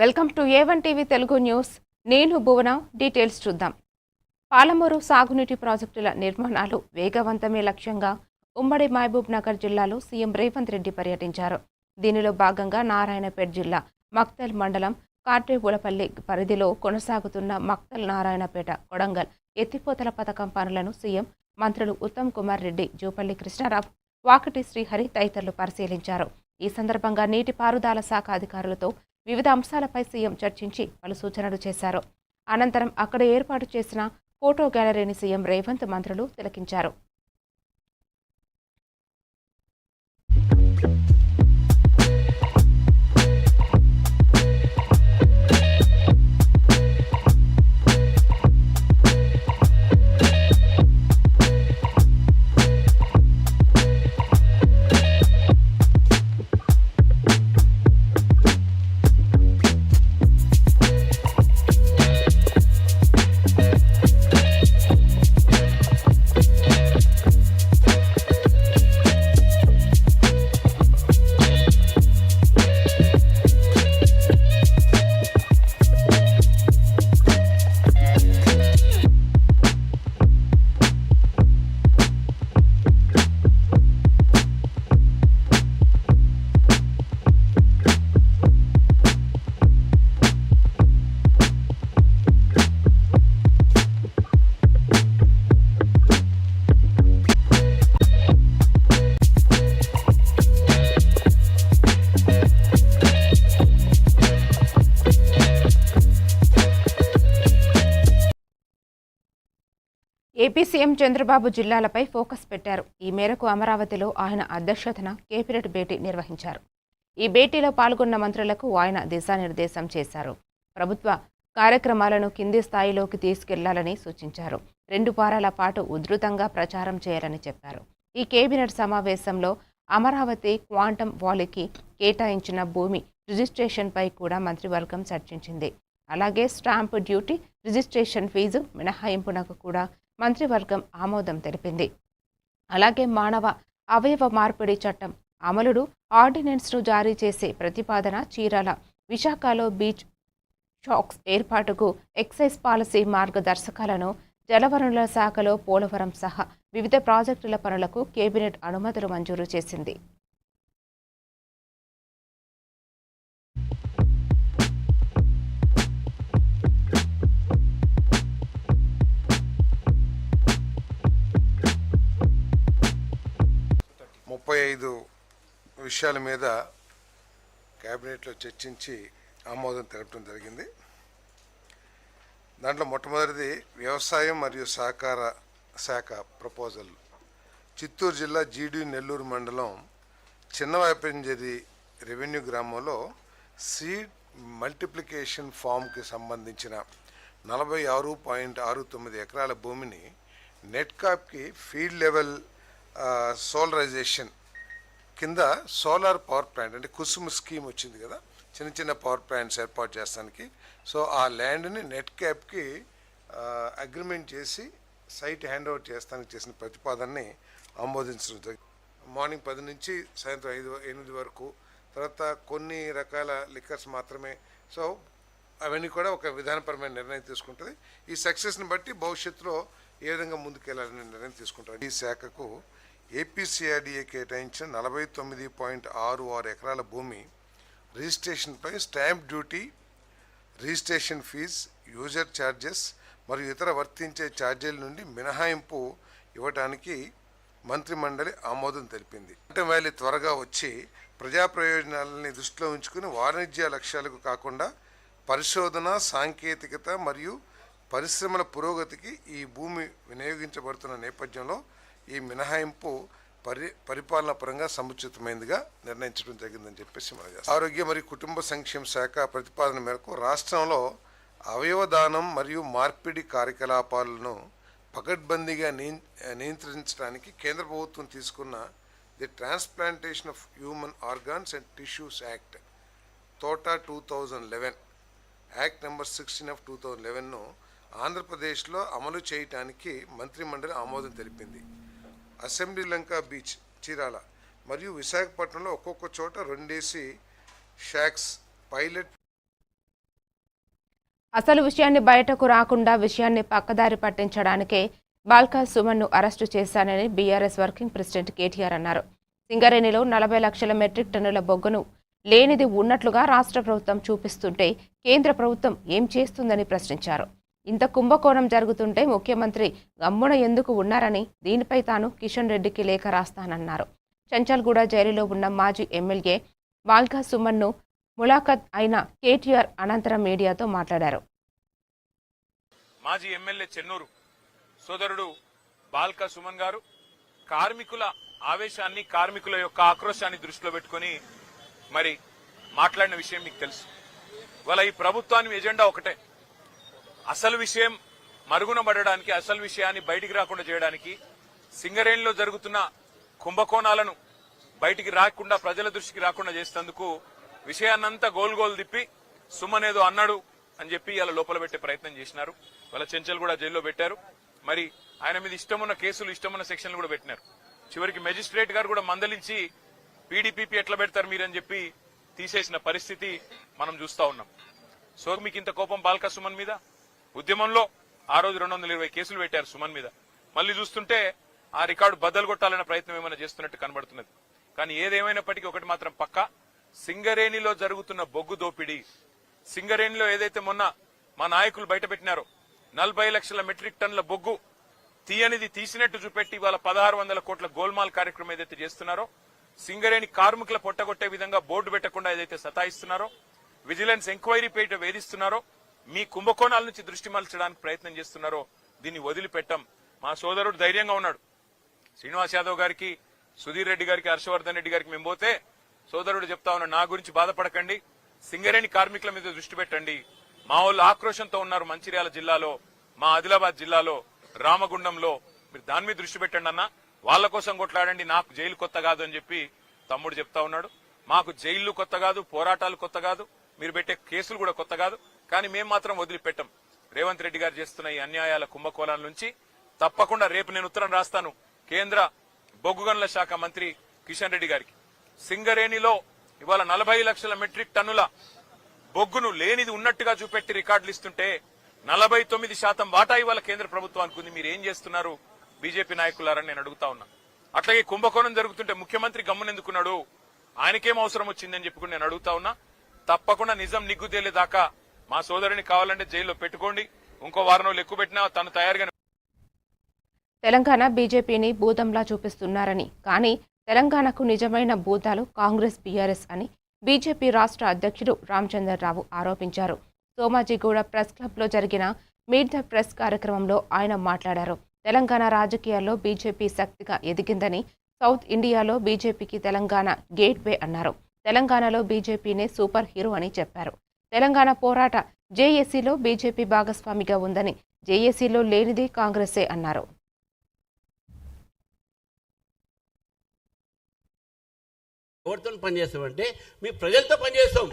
Welcome to A1 TV Telugu news. నేను భువన. Details చూద్దాం. పాలమూరు సాగునీటి ప్రాజెక్టుల నిర్మాణాలు వేగవంతమే లక్ష్యంగా ఉమ్మడి మహబూబ్ నగర్ జిల్లాలో సీఎం రేవంత్ రెడ్డి పర్యటించారు. దీనిలో భాగంగా నారాయణపేట జిల్లా మక్తల్ మండలం కాట్రేవులపల్లి పరిధిలో కొనసాగుతున్న మక్తల్ నారాయణపేట కొడంగల్ ఎత్తిపోతల పథకం పనులను సీఎం మంత్రులు ఉత్తమ్ కుమార్ రెడ్డి, జూపల్లి కృష్ణారావు, వాకటి శ్రీహరి తదితరులు పరిశీలించారు. ఈ సందర్భంగా నీటిపారుదల శాఖ అధికారులతో వివిధ అంశాలపై సీఎం చర్చించి పలు సూచనలు చేశారు. అనంతరం అక్కడ ఏర్పాటు చేసిన ఫోటో గ్యాలరీని సీఎం రేవంత్ మంత్రులు తిలకించారు. ఏపీ సీఎం చంద్రబాబు జిల్లాలపై ఫోకస్ పెట్టారు. ఈ మేరకు అమరావతిలో ఆయన అధ్యక్షతన కేబినెట్ భేటీ నిర్వహించారు. ఈ భేటీలో పాల్గొన్న మంత్రులకు ఆయన దిశానిర్దేశం చేశారు. ప్రభుత్వ కార్యక్రమాలను కింది స్థాయిలోకి తీసుకెళ్లాలని సూచించారు. 2 వారాల పాటు ఉధృతంగా ప్రచారం చేయాలని చెప్పారు. ఈ కేబినెట్ సమావేశంలో అమరావతి క్వాంటమ్ వాలీకి కేటాయించిన భూమి రిజిస్ట్రేషన్పై కూడా మంత్రివర్గం చర్చించింది. అలాగే స్టాంపు డ్యూటీ, రిజిస్ట్రేషన్ ఫీజు మినహాయింపునకు కూడా మంత్రివర్గం ఆమోదం తెలిపింది. అలాగే మానవ అవయవ మార్పిడి చట్టం అమలుడు ఆర్డినెన్స్ను జారీ చేసే ప్రతిపాదన, చీరాల, విశాఖలో బీచ్ షాక్స్ ఏర్పాటుకు ఎక్సైజ్ పాలసీ మార్గదర్శకాలను, జలవనరుల శాఖలో పోలవరం సహా వివిధ ప్రాజెక్టుల పనులకు కేబినెట్ అనుమతులు మంజూరు చేసింది. విషయాల మీద క్యాబినెట్లో చర్చించి ఆమోదం తెలపడం జరిగింది. దాంట్లో మొట్టమొదటిది వ్యవసాయం మరియు సహకార శాఖ ప్రపోజల్. చిత్తూరు జిల్లా జీడి నెల్లూరు మండలం చిన్నవాయపంజరి రెవెన్యూ గ్రామంలో సీడ్ మల్టిప్లికేషన్ ఫామ్కి సంబంధించిన 46.69 ఎకరాల భూమిని నెట్కాప్కి ఫీల్డ్ లెవెల్ సోలరైజేషన్ కింద సోలార్ పవర్ ప్లాంట్ అంటే కుసుమ్ స్కీమ్ వచ్చింది కదా, చిన్న చిన్న పవర్ ప్లాంట్స్ ఏర్పాటు చేస్తానికి. సో ఆ ల్యాండ్ని నెట్ క్యాప్కి అగ్రిమెంట్ చేసి సైట్ హ్యాండ్ ఓవర్ చేస్తానికి చేసిన ప్రతిపాదనని ఆమోదించడం జరిగింది. మార్నింగ్ 10 నుంచి సాయంత్రం 8 వరకు. తర్వాత కొన్ని రకాల లిక్కర్స్ మాత్రమే. సో అవన్నీ కూడా ఒక విధానపరమైన నిర్ణయం తీసుకుంటుంది. ఈ సక్సెస్ని బట్టి భవిష్యత్తులో ఏ విధంగా ముందుకెళ్లాలనే నిర్ణయం తీసుకుంటారు. ఈ శాఖకు ఏపీసీఆర్డీఏ కేటాయించిన 49.66 ఎకరాల భూమి రిజిస్ట్రేషన్పై stamp duty, registration fees, user charges మరియు ఇతర వర్తించే ఛార్జీల నుండి మినహాయింపు ఇవ్వడానికి మంత్రిమండలి ఆమోదం తెలిపింది. వ్యాలీ త్వరగా వచ్చి ప్రజా ప్రయోజనాలని దృష్టిలో ఉంచుకుని వాణిజ్య లక్ష్యాలకు కాకుండా పరిశోధన, సాంకేతికత మరియు పరిశ్రమల పురోగతికి ఈ భూమి వినియోగించబడుతున్న నేపథ్యంలో ఈ మినహాయింపు పరిపాలన పరంగా సముచితమైనదిగా నిర్ణయించడం జరిగిందని చెప్పేసి మనం చేస్తాం. ఆరోగ్య మరియు కుటుంబ సంక్షేమ శాఖ ప్రతిపాదన మేరకు రాష్ట్రంలో అవయవదానం మరియు మార్పిడి కార్యకలాపాలను పకడ్బందీగా నియంత్రించడానికి కేంద్ర ప్రభుత్వం తీసుకున్న the transplantation of human organs and tissues act తోటా 2011 యాక్ట్ నెంబర్ 16 ఆఫ్ 2011ను ఆంధ్రప్రదేశ్లో అమలు చేయటానికి మంత్రిమండలి ఆమోదం తెలిపింది. అసెంబ్లీ లంక బీచ్, చీరాల మరియు విశాఖపట్నంలో ఒక్కొక్క చోట 2 షాక్స్ పైలట్ అసలు విషయాన్ని బయటకు రాకుండా విషయాన్ని పక్కదారి పట్టించడానికే బాల్కా సుమన్ను అరెస్టు చేశానని బీఆర్ఎస్ వర్కింగ్ ప్రెసిడెంట్ కేటీఆర్ అన్నారు. సింగరేణిలో 40 లక్షల మెట్రిక్ టన్నుల బొగ్గును లేనిది ఉన్నట్లుగా రాష్ట్ర ప్రభుత్వం చూపిస్తుంటే కేంద్ర ప్రభుత్వం ఏం చేస్తుందని ప్రశ్నించారు. ఇంత కుంభకోణం జరుగుతుంటే ముఖ్యమంత్రి గమ్మున ఎందుకు ఉన్నారని దీనిపై తాను కిషన్ రెడ్డికి లేఖ రాస్తానన్నారు. చంచల్గూడ జైలులో ఉన్న మాజీ ఎమ్మెల్యే బాల్కా సుమన్ను ములాఖత్ అయిన కేటీఆర్ అనంతరం మీడియాతో మాట్లాడారు. మాజీ ఎమ్మెల్యే చెన్నూరు సోదరుడు బాల్కా సుమన్ గారు కార్మికుల ఆవేశాన్ని, కార్మికుల యొక్క ఆక్రోశాన్ని దృష్టిలో పెట్టుకుని మరి మాట్లాడిన విషయం మీకు తెలుసు. వాళ్ళ ఈ ప్రభుత్వాన్ని ఎజెండా ఒకటే, అసలు విషయం మరుగున పడడానికి, అసలు విషయాన్ని బయటికి రాకుండా చేయడానికి, సింగరేణిలో జరుగుతున్న కుంభకోణాలను బయటికి రాకుండా, ప్రజల దృష్టికి రాకుండా చేసేందుకు విషయాన్నంతా గోల్ తిప్పి సుమన్ ఏదో అన్నాడు అని చెప్పి ఇలా లోపల పెట్టే ప్రయత్నం చేసినారు. వాళ్ళ చెంచల్ కూడా జైల్లో పెట్టారు. మరి ఆయన మీద ఇష్టమున్న కేసులు, ఇష్టమున్న సెక్షన్లు కూడా పెట్టినారు. చివరికి మెజిస్ట్రేట్ గారు కూడా మందలించి పీడీపీపీ ఎట్లా పెడతారు మీరని చెప్పి తీసేసిన పరిస్థితి మనం చూస్తా ఉన్నాం. సో మీకు ఇంత కోపం బాల్కా సుమన్ మీద? ఉద్యమంలో ఆ రోజు 220 కేసులు పెట్టారు సుమన్ మీద. మళ్ళీ చూస్తుంటే ఆ రికార్డు బద్దలు కొట్టాలనే ప్రయత్నం ఏమైనా చేస్తున్నట్టు కనబడుతున్నది. కానీ ఏదేమైనప్పటికీ ఒకటి మాత్రం పక్కా, సింగరేణిలో జరుగుతున్న బొగ్గు దోపిడీ, సింగరేణిలో ఏదైతే మొన్న మా నాయకులు బయటపెట్టినారో 40 లక్షల మెట్రిక్ టన్నుల బొగ్గు తీయనిది తీసినట్టు చూపెట్టి వాళ్ళ 1600 కోట్ల గోల్మాల్ కార్యక్రమం ఏదైతే చేస్తున్నారో, సింగరేణి కార్మికుల పొట్టగొట్టే విధంగా బోర్డు పెట్టకుండా ఏదైతే సతాయిస్తున్నారో, విజిలెన్స్ ఎంక్వైరీ పేట వేధిస్తున్నారో, మీ కుంభకోణాల నుంచి దృష్టి మలచడానికి ప్రయత్నం చేస్తున్నారో దీన్ని వదిలిపెట్టం. మా సోదరుడు ధైర్యంగా ఉన్నాడు. శ్రీనివాస్ యాదవ్ గారికి, సుధీర్ రెడ్డి గారికి, హర్షవర్ధన్ రెడ్డి గారికి మేము పోతే సోదరుడు చెప్తా ఉన్నాడు, నా గురించి బాధపడకండి, సింగరేణి కార్మికుల మీద దృష్టి పెట్టండి. మా వాళ్ళు ఆక్రోశంతో ఉన్నారు మంచిర్యాల జిల్లాలో, మా ఆదిలాబాద్ జిల్లాలో, రామగుండంలో, మీరు దాని మీద దృష్టి పెట్టండి అన్న, వాళ్ళ కోసం కొట్లాడండి, నాకు జైలు కొత్త కాదు అని చెప్పి తమ్ముడు చెప్తా ఉన్నాడు. మాకు జైళ్లు కొత్త కాదు, పోరాటాలు కొత్త కాదు, మీరు పెట్టే కేసులు కూడా కొత్త కాదు. కానీ మేము మాత్రం వదిలిపెట్టం. రేవంత్ రెడ్డి గారు చేస్తున్న ఈ అన్యాయాల కుంభకోణాల నుంచి తప్పకుండా రేపు నేను ఉత్తరం రాస్తాను కేంద్ర బొగ్గు గనుల శాఖ మంత్రి కిషన్ రెడ్డి గారికి. సింగరేణిలో ఇవాళ 40 లక్షల మెట్రిక్ టన్నుల బొగ్గును లేనిది ఉన్నట్టుగా చూపెట్టి రికార్డులు ఇస్తుంటే 49% వాటా ఇవాళ కేంద్ర ప్రభుత్వానికి ఉంది. మీరు ఏం చేస్తున్నారు బీజేపీ నాయకులారని నేను అడుగుతా ఉన్నా. అట్లాగే కుంభకోణం జరుగుతుంటే ముఖ్యమంత్రి గమ్మునెందుకున్నాడు, ఆయనకేం అవసరం వచ్చిందని చెప్పుకుని నేను అడుగుతా ఉన్నా. తప్పకుండా నిజం నిగ్గుదేలేదాకా మా సోదరుని కావాలంటే జైల్లో పెట్టుకోండి, ఇంకో వారం రోజులు ఎక్కువ పెట్టినా తను తయారుగా. తెలంగాణ బీజేపీని భూతంలా చూపిస్తున్నారని, కానీ తెలంగాణకు నిజమైన భూతాలు కాంగ్రెస్, బీఆర్ఎస్ అని బీజేపీ రాష్ట్ర అధ్యక్షుడు రామచంద్రరావు ఆరోపించారు. సోమాజిగూడ ప్రెస్ క్లబ్లో జరిగిన మీట్ ద ప్రెస్ కార్యక్రమంలో ఆయన మాట్లాడారు. తెలంగాణ రాజకీయాల్లో బీజేపీ శక్తిగా ఎదిగిందని, సౌత్ ఇండియాలో బీజేపీకి తెలంగాణ గేట్ వే అన్నారు. తెలంగాణలో బీజేపీనే సూపర్ హీరో అని చెప్పారు. తెలంగాణ పోరాట జేఏసీలో బీజేపీ భాగస్వామిగా ఉందని, జేఏసీలో లేనిది కాంగ్రెసే అన్నారు. ఎవరితో పనిచేస్తామంటే మేము ప్రజలతో పనిచేస్తాం.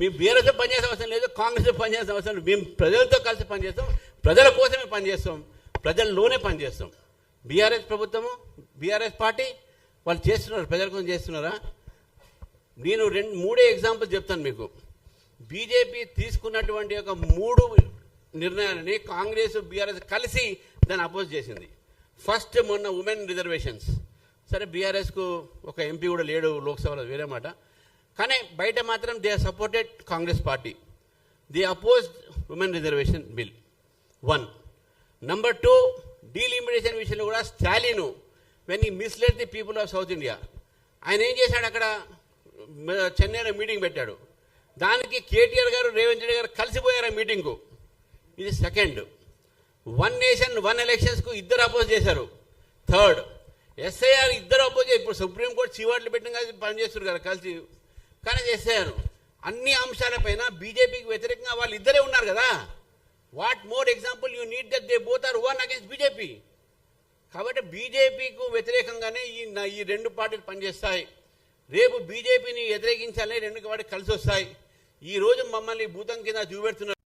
మేము బీఆర్ఎస్తో పనిచేసే అవసరం లేదు, కాంగ్రెస్తో పనిచేసే అవసరం లేదు. మేము ప్రజలతో కలిసి పనిచేస్తాం, ప్రజల కోసమే పనిచేస్తాం, ప్రజల్లోనే పనిచేస్తాం. బీఆర్ఎస్ ప్రభుత్వము, బీఆర్ఎస్ పార్టీ వాళ్ళు చేస్తున్నారు, ప్రజల కోసం చేస్తున్నారా? నేను 3 ఎగ్జాంపుల్స్ చెప్తాను మీకు. బీజేపీ తీసుకున్నటువంటి ఒక 3 నిర్ణయాలని కాంగ్రెస్, బీఆర్ఎస్ కలిసి దాన్ని అపోజ్ చేసింది. ఫస్ట్ మొన్న ఉమెన్ రిజర్వేషన్స్. సరే బీఆర్ఎస్కు ఒక ఎంపీ కూడా లేడు లోక్సభలో, వేరే మాట. కానీ బయట మాత్రం they supported Congress party. They opposed women reservation bill 1. Number 2, delimitation విషయంలో కూడా స్టాలిన్ వెన్ ఈ misled the people of south India, ఆయన ఏం చేశాడు, అక్కడ చెన్నైలో మీటింగ్ పెట్టాడు. దానికి కేటీఆర్ గారు, రేవంత్ రెడ్డి గారు కలిసిపోయారు ఆ మీటింగ్కు. ఇది 2nd. 1 నేషన్ 1 ఎలక్షన్స్కు ఇద్దరు అపోజ్ చేశారు. 3rd, ఎస్ఐఆర్ ఇద్దరు అపోజ్. ఇప్పుడు సుప్రీంకోర్టు చీవాట్లు పెట్టిన పనిచేస్తారు కదా కలిసి. కానీ ఎస్ఐఆర్ అన్ని అంశాలపైన బీజేపీకి వ్యతిరేకంగా వాళ్ళు ఇద్దరే ఉన్నారు కదా. What more example you need that they both are one against BJP. కాబట్టి బీజేపీకు వ్యతిరేకంగానే ఈ 2 పార్టీలు పనిచేస్తాయి. రేపు బీజేపీని వ్యతిరేకించాలని 2 పార్టీలు కలిసి వస్తాయి. ఈ రోజు మమ్మల్ని భూతం కింద చూపెడుతున్నారు.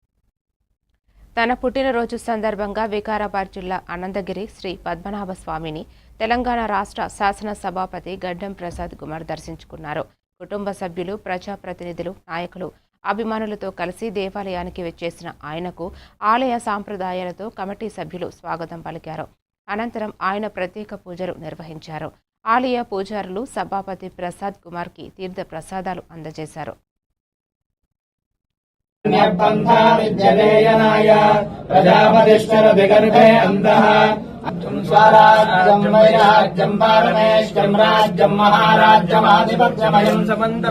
తన పుట్టినరోజు సందర్భంగా వికారాబాద్ జిల్లా అనంతగిరి శ్రీ పద్మనాభ స్వామిని తెలంగాణ రాష్ట్ర శాసన సభాపతి గడ్డం ప్రసాద్ కుమార్ దర్శించుకున్నారు. కుటుంబ సభ్యులు, ప్రజాప్రతినిధులు, నాయకులు అభిమానులతో కలిసి దేవాలయానికి వచ్చేసిన ఆయనకు ఆలయ సాంప్రదాయాలతో కమిటీ సభ్యులు స్వాగతం పలికారు. అనంతరం ఆయన ప్రత్యేక పూజలు నిర్వహించారు. ఆలయ పూజారులు సభాపతి ప్రసాద్ కుమార్కి తీర్థ ప్రసాదాలు అందజేశారు. ప్రజాపతిష్ఠర విగర్భే అంతః స్వరాజ్యం వైరాజ్యం పారమేశ్వం రాజ్యం మహారాజ్యమాధిపత్యమయం సమంత.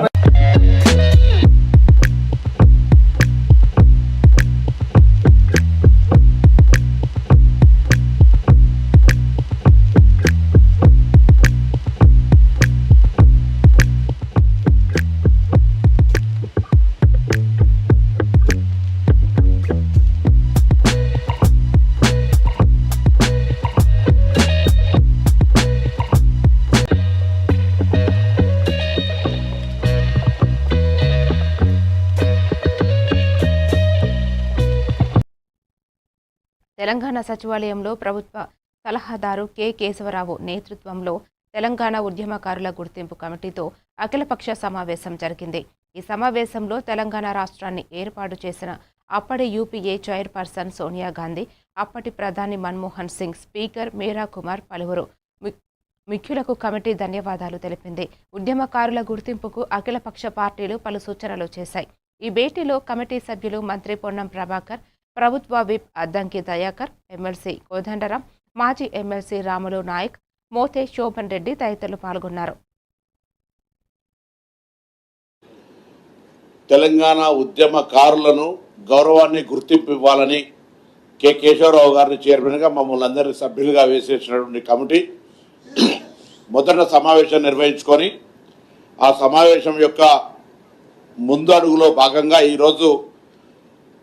తెలంగాణ సచివాలయంలో ప్రభుత్వ సలహాదారు కె కేశవరావు నేతృత్వంలో తెలంగాణ ఉద్యమకారుల గుర్తింపు కమిటీతో అఖిలపక్ష సమావేశం జరిగింది. ఈ సమావేశంలో తెలంగాణ రాష్ట్రాన్ని ఏర్పాటు చేసిన అప్పటి యూపీఏ చైర్పర్సన్ సోనియా గాంధీ, అప్పటి ప్రధాని మన్మోహన్ సింగ్, స్పీకర్ మీరా కుమార్ పలువురు ముఖ్యులకు కమిటీ ధన్యవాదాలు తెలిపింది. ఉద్యమకారుల గుర్తింపుకు అఖిలపక్ష పార్టీలు పలు సూచనలు చేశాయి. ఈ భేటీలో కమిటీ సభ్యులు మంత్రి పొన్నం ప్రభాకర్, ప్రభుత్వ విప్ అద్దంకి దయాకర్, ఎమ్మెల్సీ కోదండరాం, మాజీ ఎమ్మెల్సీ రాములు నాయక్, మోతే శోభన్ రెడ్డి తదితరులు పాల్గొన్నారు. తెలంగాణ ఉద్యమకారులను గౌరవాన్ని గుర్తింపు ఇవ్వాలని కె కేశవరావు గారిని చైర్మన్గా మమ్మల్ని అందరినీ సభ్యులుగా వేసేసినటువంటి కమిటీ మొదట సమావేశం నిర్వహించుకొని ఆ సమావేశం యొక్క ముందు అడుగులో భాగంగా ఈరోజు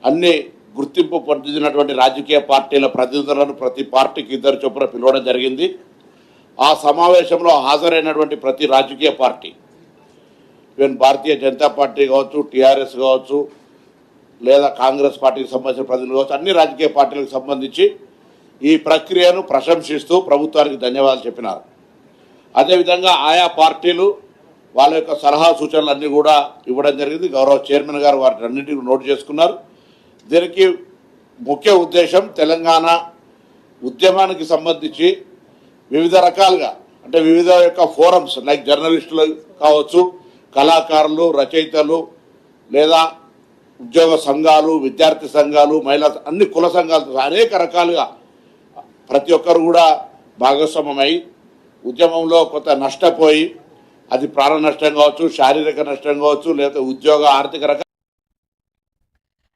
అన్ని గుర్తింపు పొందినటువంటి రాజకీయ పార్టీల ప్రతినిధులను ప్రతి పార్టీకి 2 చొప్పున పిలవడం జరిగింది. ఆ సమావేశంలో హాజరైనటువంటి ప్రతి రాజకీయ party, even Bharatiya Janata party కావచ్చు, టీఆర్ఎస్ కావచ్చు, లేదా కాంగ్రెస్ పార్టీకి సంబంధించిన ప్రతినిధులు కావచ్చు, అన్ని రాజకీయ పార్టీలకు సంబంధించి ఈ ప్రక్రియను ప్రశంసిస్తూ ప్రభుత్వానికి ధన్యవాదాలు చెప్పినారు. అదేవిధంగా ఆయా పార్టీలు వాళ్ళ యొక్క సలహా సూచనలు అన్నీ కూడా ఇవ్వడం జరిగింది. గౌరవ చైర్మన్ గారు వాటిని అన్నింటినీ నోట్ చేసుకున్నారు. దీనికి ముఖ్య ఉద్దేశం తెలంగాణ ఉద్యమానికి సంబంధించి వివిధ రకాలుగా, అంటే వివిధ యొక్క ఫోరమ్స్ లైక్ జర్నలిస్టులు కావచ్చు, కళాకారులు, రచయితలు, లేదా ఉద్యోగ సంఘాలు, విద్యార్థి సంఘాలు, మహిళా అన్ని కుల సంఘాలతో అనేక రకాలుగా ప్రతి ఒక్కరు కూడా భాగస్వామ్యమై ఉద్యమంలో కొంత నష్టపోయి, అది ప్రాణ నష్టం కావచ్చు, శారీరక నష్టం కావచ్చు, లేదా ఉద్యోగ ఆర్థిక రకాల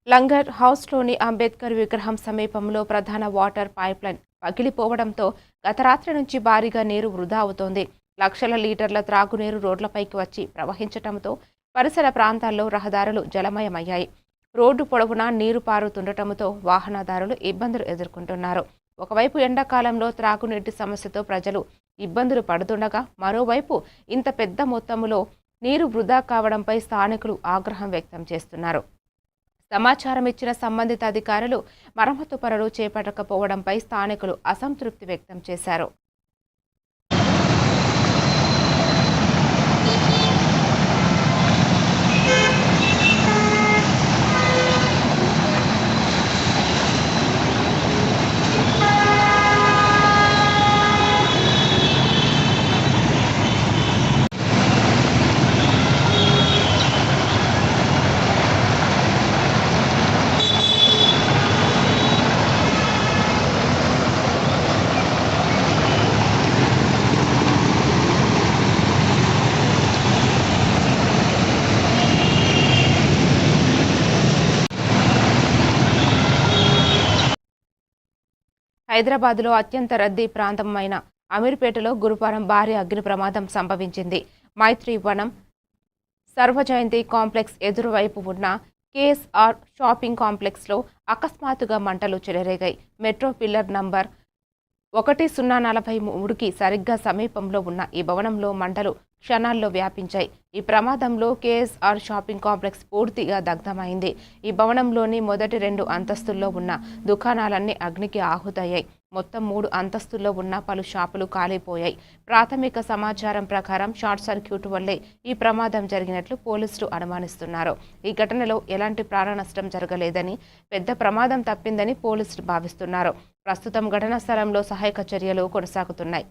లంగర్ హౌస్లోని అంబేద్కర్ విగ్రహం సమీపంలో ప్రధాన వాటర్ పైప్లైన్ పగిలిపోవడంతో గత రాత్రి నుంచి భారీగా నీరు వృధా అవుతోంది. లక్షల లీటర్ల త్రాగునీరు రోడ్లపైకి వచ్చి ప్రవహించడంతో పరిసర ప్రాంతాల్లో రహదారులు జలమయమయ్యాయి. రోడ్డు పొడవునా నీరు పారుతుండటంతో వాహనదారులు ఇబ్బందులు ఎదుర్కొంటున్నారు. ఒకవైపు ఎండాకాలంలో త్రాగునీటి సమస్యతో ప్రజలు ఇబ్బందులు పడుతుండగా, మరోవైపు ఇంత పెద్ద మొత్తంలో నీరు వృధా కావడంపై స్థానికులు ఆగ్రహం వ్యక్తం చేస్తున్నారు. సమాచారం ఇచ్చిన సంబంధిత అధికారులు మరమ్మతు పనులు చేపట్టకపోవడంపై స్థానికులు అసంతృప్తి వ్యక్తం చేశారు. హైదరాబాద్లో అత్యంత రద్దీ ప్రాంతమైన అమీర్పేటలో గురువారం భారీ అగ్ని ప్రమాదం సంభవించింది. మైత్రి వనం సర్వజయంతి కాంప్లెక్స్ ఎదురువైపు ఉన్న కేఎస్ఆర్ షాపింగ్ కాంప్లెక్స్లో అకస్మాత్తుగా మంటలు చెలరేగాయి. మెట్రో పిల్లర్ నంబర్ 1043కి సరిగ్గా సమీపంలో ఉన్న ఈ భవనంలో మంటలు క్షణాల్లో వ్యాపించాయి. ఈ ప్రమాదంలో కేఎస్ఆర్ షాపింగ్ కాంప్లెక్స్ పూర్తిగా దగ్ధమైంది. ఈ భవనంలోని మొదటి 2 అంతస్తుల్లో ఉన్న దుకాణాలన్నీ అగ్నికి ఆహుతయ్యాయి. మొత్తం 3 అంతస్తుల్లో ఉన్న పలు షాపులు కాలిపోయాయి. ప్రాథమిక సమాచారం ప్రకారం షార్ట్ సర్క్యూట్ వల్లే ఈ ప్రమాదం జరిగినట్లు పోలీసులు అనుమానిస్తున్నారు. ఈ ఘటనలో ఎలాంటి ప్రాణ నష్టం జరగలేదని, పెద్ద ప్రమాదం తప్పిందని పోలీసులు భావిస్తున్నారు. ప్రస్తుతం ఘటనా స్థలంలో సహాయక చర్యలు కొనసాగుతున్నాయి.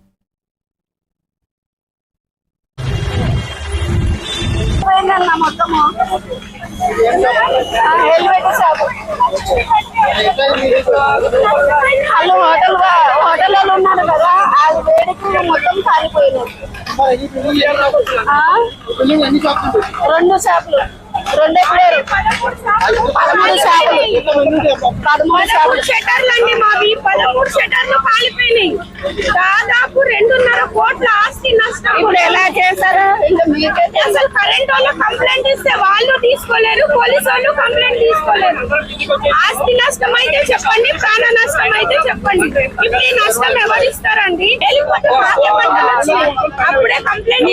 మొత్తము హెల్మెట్ షాపు వాళ్ళు హోటల్లో ఉన్నారు కదా, ఆ వేడికి మొత్తం కాలిపోయినాయి. 2 షాపులు 2 ఎక్కలేరు 13 షాపులు షట్టర్లండి మావి. 13 షట్టర్లు కాలిపోయినాయి. దాదాపు 2.5 కోట్ల ఆస్తి నష్టం. ఇప్పుడు ఎలా చేశారు? ఇంకా మీకైతే అసలు కరెంట్ వాళ్ళు కంప్లైంట్ ఇస్తే వాళ్ళు తీసుకోలేరు, పోలీసు వాళ్ళు కంప్లైంట్ తీసుకోలేరు. ఆస్తి నష్టం అయితే చెప్పండి, ప్రాణ నష్టం అయితే చెప్పండి. ఇప్పుడు ఈ నష్టం ఎవరు ఇస్తారండి? అప్పుడే కంప్లైంట్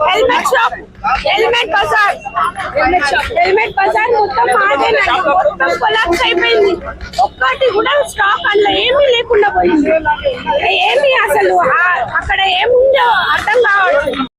హెల్మెట్ షాప్, హెల్మెట్ బజార్ మొత్తం మాదేనండి. మొత్తం కొలాప్స్ అయిపోయింది. ఒక్కటి కూడా స్టాక్ అందులో ఏమీ లేకుండా పోయింది. ఏమి అసలు అక్కడ ఏముందో అర్థం కావట్లేదు.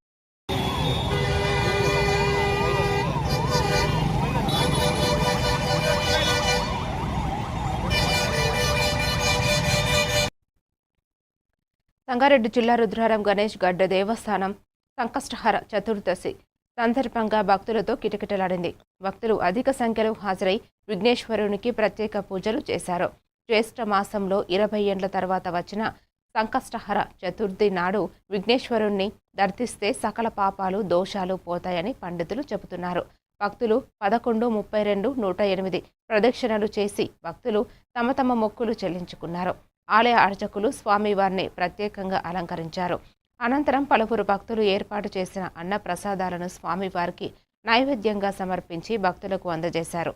సంగారెడ్డి జిల్లా రుద్రారం గణేష్ గడ్డ దేవస్థానం సంకష్టహర చతుర్దశి సందర్భంగా భక్తులతో కిటకిటలాడింది. భక్తులు అధిక సంఖ్యలో హాజరై విఘ్నేశ్వరునికి ప్రత్యేక పూజలు చేశారు. జ్యేష్ఠ మాసంలో 20 ఏండ్ల తర్వాత వచ్చిన సంకష్టహర చతుర్థి నాడు విఘ్నేశ్వరుణ్ణి దర్శిస్తే సకల పాపాలు దోషాలు పోతాయని పండితులు చెబుతున్నారు. భక్తులు 11, 32, 108 ప్రదక్షిణలు చేసి భక్తులు తమ తమ మొక్కులు చెల్లించుకున్నారు. ఆలయ అర్చకులు స్వామివారిని ప్రత్యేకంగా అలంకరించారు. అనంతరం పలువురు భక్తులు ఏర్పాటు చేసిన అన్న ప్రసాదాలను స్వామివారికి నైవేద్యంగా సమర్పించి భక్తులకు అందజేశారు.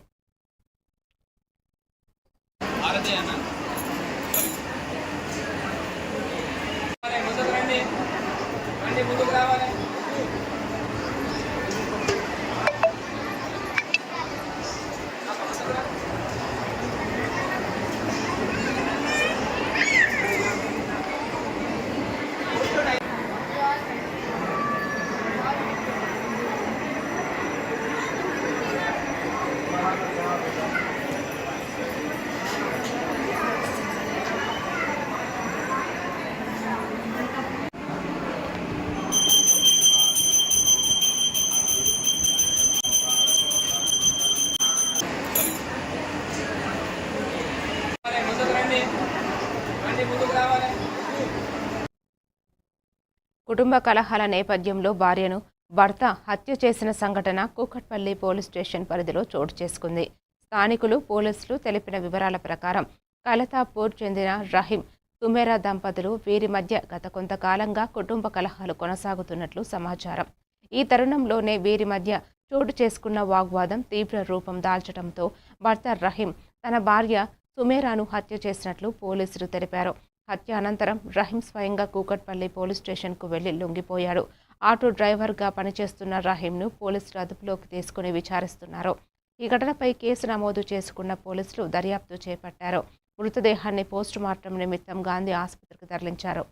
కుటుంబ కలహాల నేపథ్యంలో భార్యను భర్త హత్య చేసిన సంఘటన కూకట్పల్లి పోలీస్ స్టేషన్ పరిధిలో చోటు చేసుకుంది. స్థానికులు పోలీసులు తెలిపిన వివరాల ప్రకారం కలతాపూర్ చెందిన రహీం, సుమేరా దంపతులు, వీరి మధ్య గత కొంతకాలంగా కుటుంబ కలహాలు కొనసాగుతున్నట్లు సమాచారం. ఈ తరుణంలోనే వీరి మధ్య చోటు చేసుకున్న వాగ్వాదం తీవ్ర రూపం దాల్చడంతో భర్త రహీం తన భార్య సుమేరాను హత్య చేసినట్లు పోలీసులు తెలిపారు. హత్య అనంతరం రహీం స్వయంగా కూకట్పల్లి పోలీస్ స్టేషన్కు వెళ్లి లొంగిపోయాడు. ఆటో డ్రైవర్గా పనిచేస్తున్న రహీంను పోలీసులు అదుపులోకి తీసుకుని విచారిస్తున్నారు. ఈ ఘటనపై కేసు నమోదు చేసుకున్న పోలీసులు దర్యాప్తు చేపట్టారు. మృతదేహాన్ని పోస్టుమార్టం నిమిత్తం గాంధీ ఆసుపత్రికి తరలించారు.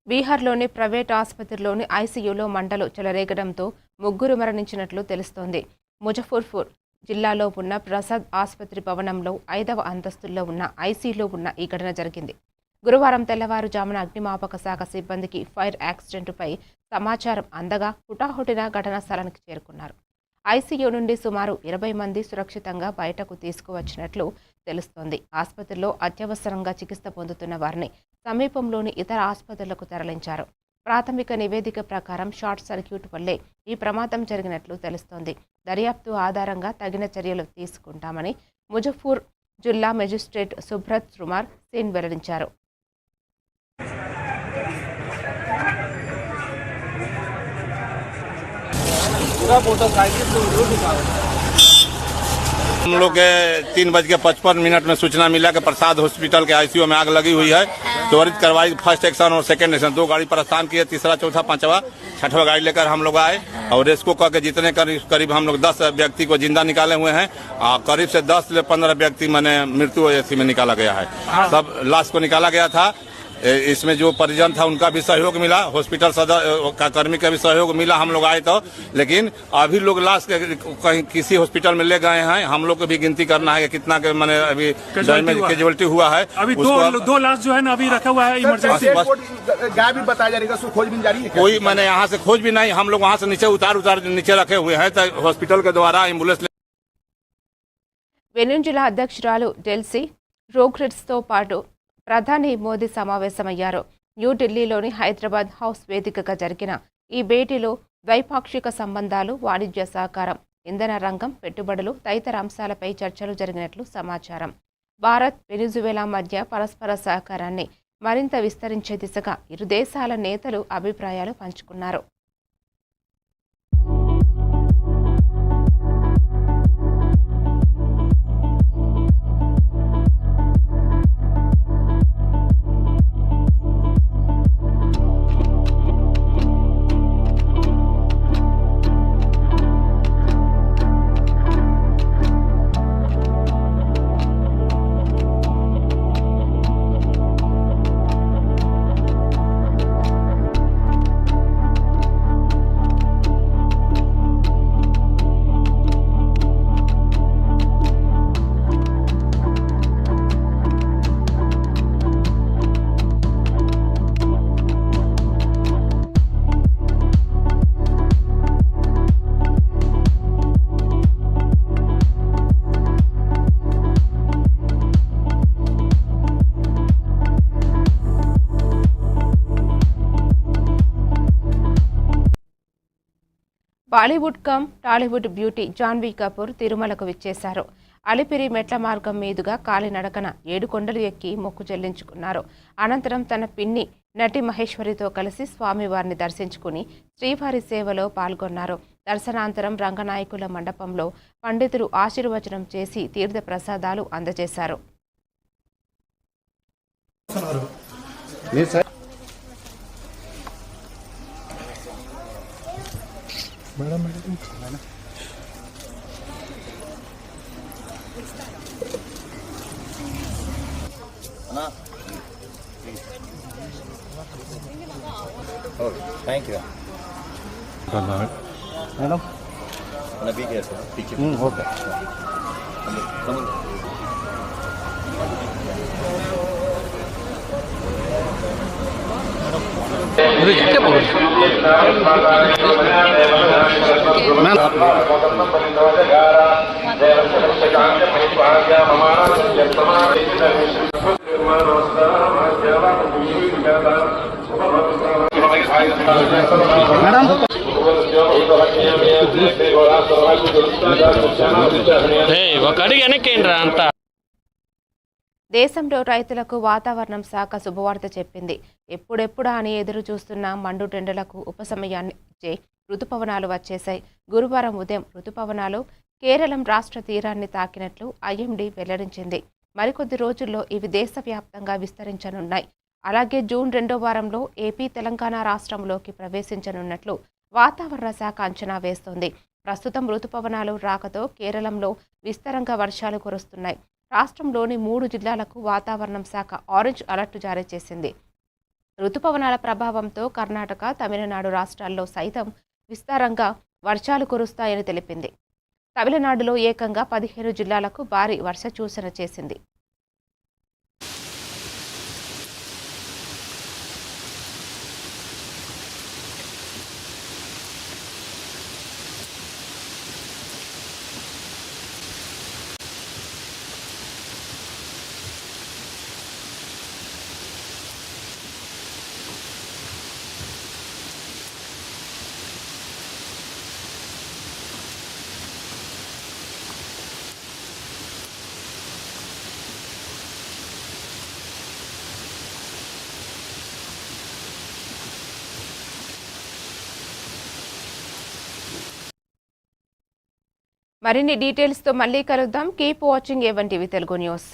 బీహార్లోని ప్రైవేట్ ఆసుపత్రిలోని ఐసీయూలో మంటలు చెలరేగడంతో 3 మరణించినట్లు తెలుస్తోంది. ముజఫర్పూర్ జిల్లాలో ఉన్న ప్రసాద్ ఆసుపత్రి భవనంలో 5వ అంతస్తులో ఉన్న ఐసీయూలో ఉన్న ఈ ఘటన జరిగింది. గురువారం తెల్లవారుజామున అగ్నిమాపక శాఖ సిబ్బందికి ఫైర్ యాక్సిడెంట్పై సమాచారం అందగా హుటాహుటిన ఘటనా స్థలానికి చేరుకున్నారు. ఐసీయూ నుండి సుమారు 20 మంది సురక్షితంగా బయటకు తీసుకువచ్చినట్లు తెలుస్తోంది. ఆసుపత్రిలో అత్యవసరంగా చికిత్స పొందుతున్న వారిని సమీపంలోని ఇతర ఆసుపత్రులకు తరలించారు. ప్రాథమిక నివేదిక ప్రకారం షార్ట్ సర్క్యూట్ వల్లే ఈ ప్రమాదం జరిగినట్లు తెలుస్తోంది. దర్యాప్తు ఆధారంగా తగిన చర్యలు తీసుకుంటామని ముజఫ్ఫర్ జిల్లా మెజిస్ట్రేట్ సుబ్రత్ కుమార్ సేన్ వెల్లడించారు. हम लोग के 3:55 में सूचना मिला कि प्रसाद हॉस्पिटल के आईसीयू में आग लगी हुई है। त्वरित कार्रवाई फर्स्ट एक्शन और सेकंड एक्शन 2 गाड़ी प्रस्थान किए, तीसरा चौथा पांचवा छठवा गाड़ी लेकर हम लोग आए और रेस्क्यू करके जितने करीब हम लोग 10 व्यक्ति को जिंदा निकाले हुए हैं और करीब से 10 से 15 व्यक्ति मैंने मृत्यु में निकाला गया है। सब लाश को निकाला गया था। इसमें जो परिजन था उनका भी सहयोग मिला, हॉस्पिटल सदर का कर्मी का भी सहयोग मिला। हम लोग आए तो लेकिन अभी लोग लाश कहीं किसी हॉस्पिटल में ले गए हैं। हम लोग को भी गिनती करना है कि कितना के मैंने अभी कैजुअलिटी हुआ है। अभी दो लाश जो है ना अभी रखा हुआ है इमरजेंसी। गायब भी बताया जा रहा है, खोजबीन जारी है। कोई मैंने यहाँ से खोज भी नहीं, हम लोग वहाँ से नीचे उतार नीचे रखे हुए हैं तो हॉस्पिटल के द्वारा एम्बुलेंस। వెనిన్ జిల్లా అధ్యక్షురాలు డెల్సీ రోగ్రిడ్స్తో పాటు ప్రధాని మోదీ సమావేశమయ్యారు. న్యూఢిల్లీలోని హైదరాబాద్ హౌస్ వేదికగా జరిగిన ఈ భేటీలో ద్వైపాక్షిక సంబంధాలు, వాణిజ్య సహకారం, ఇంధన రంగం, పెట్టుబడులు తదితర అంశాలపై చర్చలు జరిగినట్లు సమాచారం. భారత్, వెనిజువేలా మధ్య పరస్పర సహకారాన్ని మరింత విస్తరించే దిశగా ఇరు దేశాల నేతలు అభిప్రాయాలు పంచుకున్నారు. బాలీవుడ్ కమ్ టాలీవుడ్ బ్యూటీ జాన్వీ కపూర్ తిరుమలకు విచ్చేశారు. అలిపిరి మెట్ల మార్గం మీదుగా కాలినడకన 7 కొండలు ఎక్కి మొక్కు చెల్లించుకున్నారు. అనంతరం తన పిన్ని నటి మహేశ్వరితో కలిసి స్వామివారిని దర్శించుకుని శ్రీవారి సేవలో పాల్గొన్నారు. దర్శనాంతరం రంగనాయకుల మండపంలో పండితులు ఆశీర్వచనం చేసి తీర్థ ప్రసాదాలు అందజేశారు. Thank you. Madam? Be careful. Okay. దేశంలో రైతులకు వాతావరణం శాఖ శుభవార్త చెప్పింది. ఎప్పుడెప్పుడా అని ఎదురు చూస్తున్న మండుటెండలకు ఉపశమయాన్ని ఇచ్చే రుతుపవనాలు వచ్చేశాయి. గురువారం ఉదయం రుతుపవనాలు కేరళం రాష్ట్ర తీరాన్ని తాకినట్లు ఐఎండీ వెల్లడించింది. మరికొద్ది రోజుల్లో ఇవి దేశవ్యాప్తంగా విస్తరించనున్నాయి. అలాగే జూన్ 2వ వారంలో ఏపీ, తెలంగాణ రాష్ట్రంలోకి ప్రవేశించనున్నట్లు వాతావరణ శాఖ అంచనా వేస్తోంది. ప్రస్తుతం రుతుపవనాలు రాకతో కేరళంలో విస్తారంగా వర్షాలు కురుస్తున్నాయి. రాష్ట్రంలోని 3 జిల్లాలకు వాతావరణం శాఖ ఆరెంజ్ అలర్ట్ జారీ చేసింది. రుతుపవనాల ప్రభావంతో కర్ణాటక, తమిళనాడు రాష్ట్రాల్లో సైతం విస్తారంగా వర్షాలు కురుస్తాయని తెలిపింది. తమిళనాడులో ఏకంగా 15 జిల్లాలకు భారీ వర్ష సూచన చేసింది. మరిన్ని డీటెయిల్స్తో మళ్ళీ కలుద్దాం. Keep watching A1 TV Telugu news.